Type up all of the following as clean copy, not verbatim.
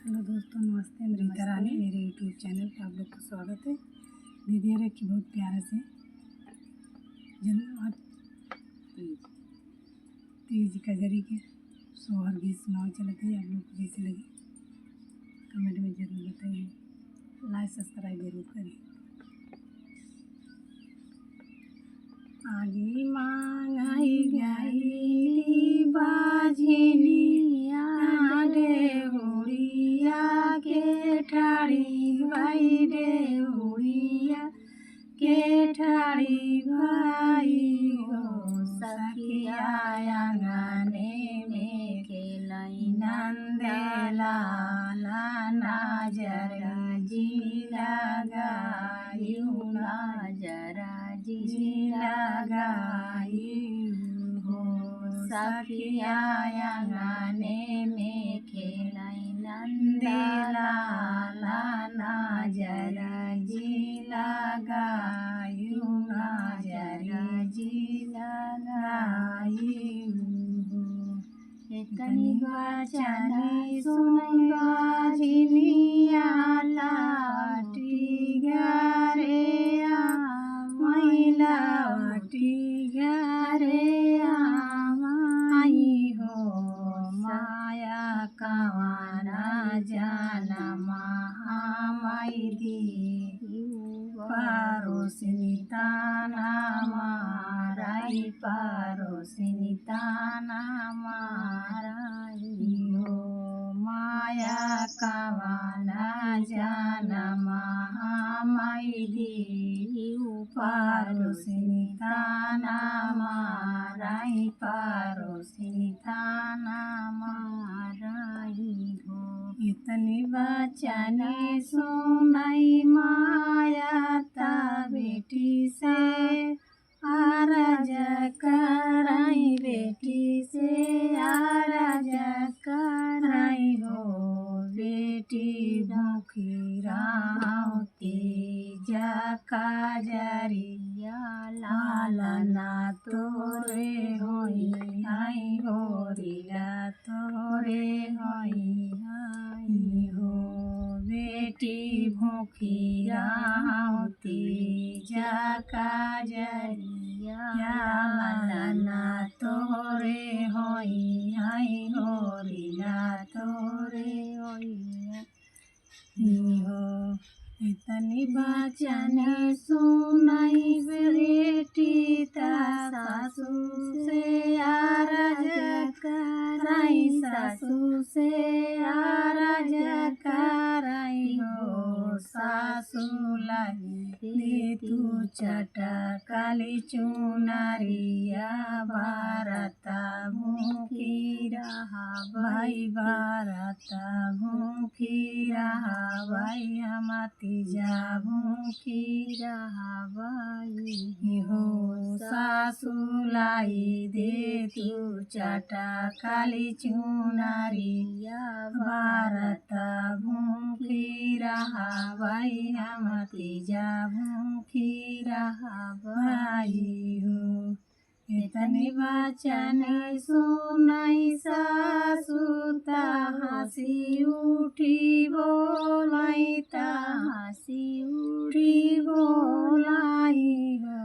Hello दोस्तों, नमस्ते। अमृता रानी मेरे यूट्यूब चैनल पर आप लोग का स्वागत है। दीदी रखी बहुत प्यारा से जन्म तीज का जरी के सोहर गीत सुनाओ चलते हैं। आप लोग को कैसे लगे कमेंट में जरूर बताइए, लाइक सब्सक्राइब जरूर करें। आगे मांगाई गई बाझिनिया डेहुड़िया के ठाड़ी भाई डेहुड़िया के ठाड़ी भाई हो सखिया आंगने में खेलाई नंदे लाला नजर जी लगायू नजर जी लगायू हो सखिया आंगने में खेलाई नंदे लाला नजर जी लगायू नजर जी लगायू हो। इतनी बचनी सुनई बाझिनिया लाटी घरे लाटी घरे आई हो माया कवाना जाना महामाई दी परोसिनी ताना माराई परोसिनी ताना माराई हो माया कवाना जाना महामाई दी परोसिनी ताना माराई परोसिनी ताना माराई हो। इतनी बचने सुनाई माया ता बेटी से आरज कराई बेटी से आरज कराई हो बेटी भूखी रावती जका जरिया लालना तोरे होई आई हो रीला तोरे होई आई हो बेटी भूखी रावती जका जरिया लालना तोरे होई आई हो रीला तोरे होई हो। इतनी बचने सुनाई बेटी ता सासू से आरज कराई सासू से आरज कराई हो सासू लाई तू चटकाली चुनरिया भारता भूखी रहा भाई भारता भूखी रहा भाई हम तीजा भूखी रहा भाई हो सासू लाई दे तू चटकाली चुनरिया भारता भूखी रहा भाई हम तीजा भूखी रहा भाई हो। इतनी बचने सुनाई सासू ता हंसी उठी बोलाई ता हंसी उठी बोलाई हो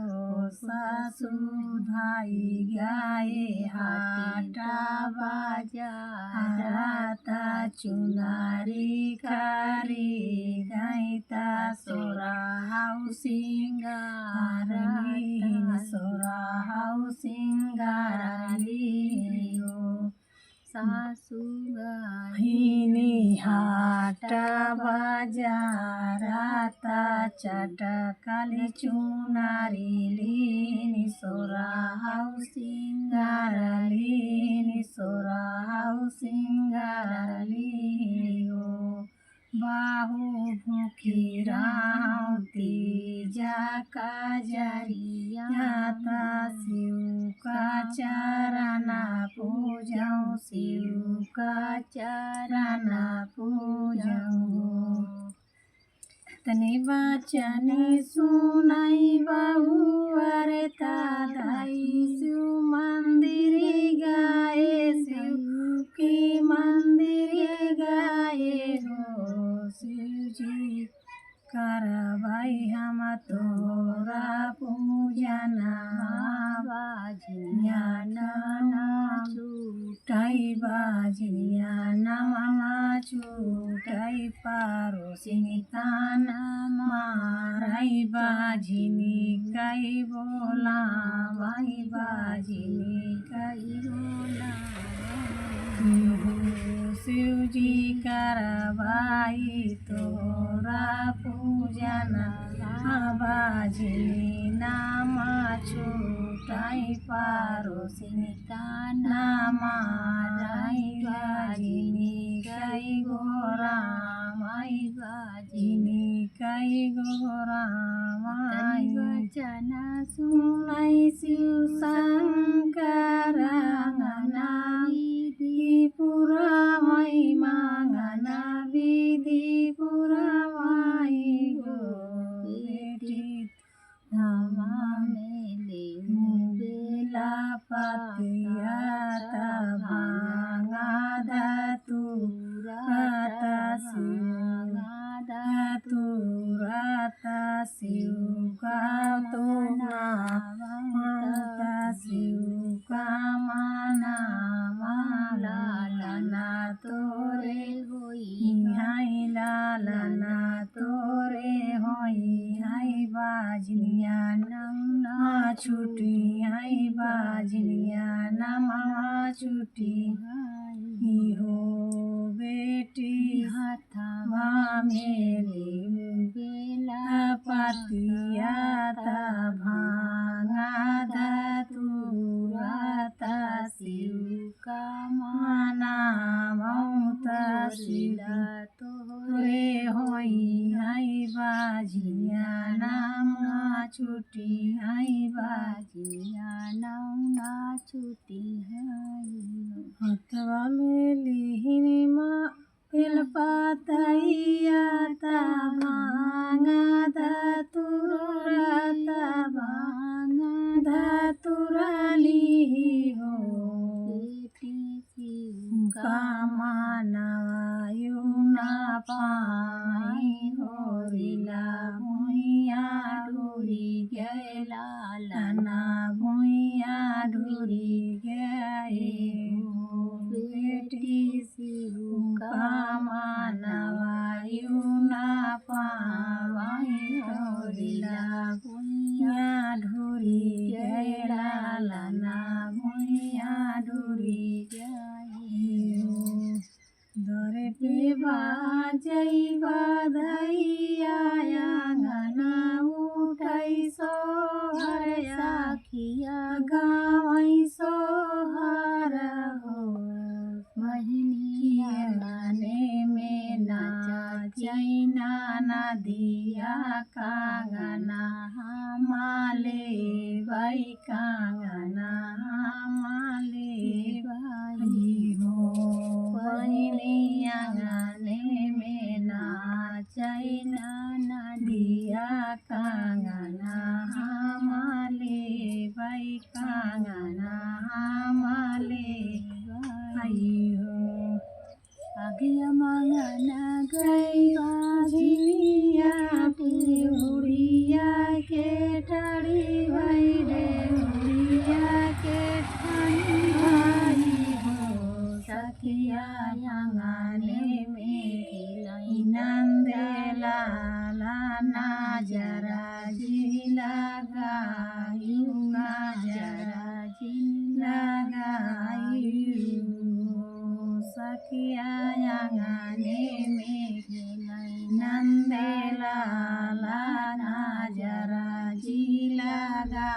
सासू धाई गाए हाटा बाजा ता चुनारी खारी गाई ता सोरा हाउ सिंगार सोरा हाउ सिंगारी हो सासू गाहिनी हाटा बाजाराता चटकाली चुनारी लीनी सोरा हाउ सिंगार लीनी सोरा हाउ सिंगार ली हो बाहू भूखी रावती जाका जरिया ता शिव का चरना पूजऊं शिव का चरना पूजऊं। तनी बचने सुनाई बहू अरे ताई शिव मंदिर गाए शिव की मंदिर गाए हो बाजिनिया नामा छुटाई पारोसिनी ताना माराई बाजिनी कई बोला भाई बाजिनी कई बोला शिवजी करवाई तोरा पूजना बाजिनी नामा छुटाई पारोसिनी ताना माराई बाजिनी कई गोरा माई बाजिनी कई गोरा माई वचना सुनाई शिव शंकर विधि पुरवाई मांगना विधि पुरवाई गो बेटी धामा में बेला पतिया भांगा धतुराता शिव का तो नाम शिव का माना लालना तोरे होई हाय लालना तोरे होई हाय बाजनिया नमना छुटी हाय बाजनिया नमा छुटी हो बेटी हाथवा मेरे बेला पतिया भांगा धतुराता शिव का माना मौता शिला तोरे होई हाय बाजिया नामा छुटी हाय बाजिया नामा छुटी हाय हथवा में लिहिनी माँ पिल पातैया भांगा धतुराता भांगा धतुराली हो बेटी शिव का मानवायु ना पाई हो रिला भुइया ढूरी गए लालना भुइया ढूरी गए हो बेटी शिव का मानवायु ना पाई हो रिला भुइया ढूरी गए लालना भुइया ढूरी गए हो दरे पे बाजई बधैया गाना उठाई सोहर साखिया गावई सोहर हो बहनिया गाने में नाचई नाना दिया कांगना माले बाई कांगना माले बाई हो बहनिया गाने में नाचई नाना दिया कांगना माले बाई कांगना माले बाई हो आगिया मांगना गई बाजिनिया उड़िया के ठाड़ी भाई रे उड़िया के ठाड़ी भाई हो सखिया आंगने में खिलाई नंदे लाला ना जरा जी लगाई ना जरा जी लगाई सखिया आंगने में खिलाई नंदे लाला ना जरा जी लगा